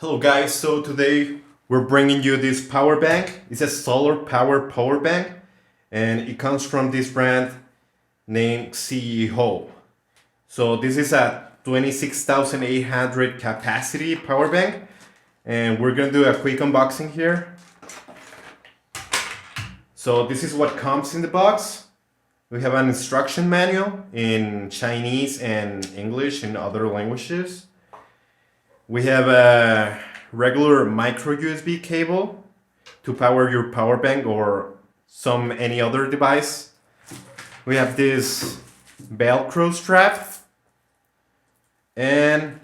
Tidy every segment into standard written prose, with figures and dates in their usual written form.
Hello guys, so today we're bringing you this power bank. It's a solar power bank and it comes from this brand named Xiyihoo. So this is a 26,800 capacity power bank and we're gonna do a quick unboxing here. So this is what comes in the box. We have an instruction manual in Chinese and English and other languages. We have a regular micro USB cable to power your power bank or any other device. We have this Velcro strap and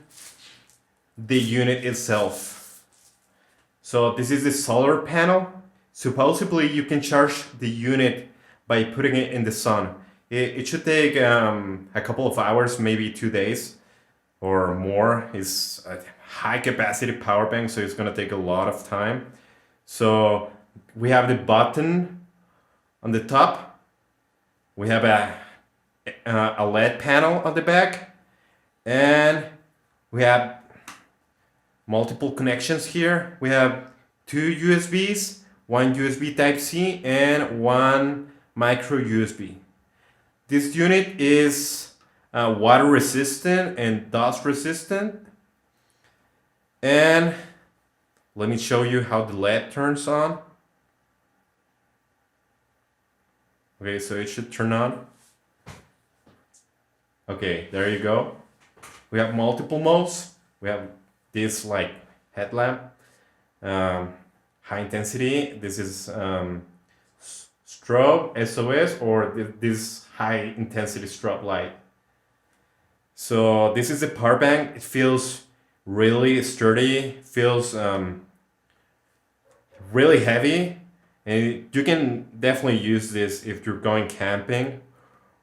the unit itself. So this is the solar panel. Supposedly you can charge the unit by putting it in the sun. It should take a couple of hours, maybe 2 days or more. It's a high capacity power bank, so it's gonna take a lot of time. So we have the button on the top. We have a LED panel on the back, and we have multiple connections here. We have 2 USBs, one USB Type-C and one micro USB. This unit is water resistant and dust resistant. And let me show you how the LED turns on. Okay, so it should turn on. Okay, there you go. We have multiple modes. We have this like headlamp, high intensity. This is strobe, SOS, or this high intensity strobe light. So this is the power bank. It feels really sturdy, feels really heavy, and you can definitely use this if you're going camping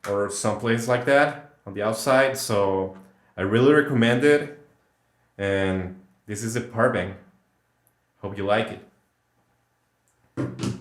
or someplace like that on the outside. So I really recommend it, and this is a power bank. Hope you like it.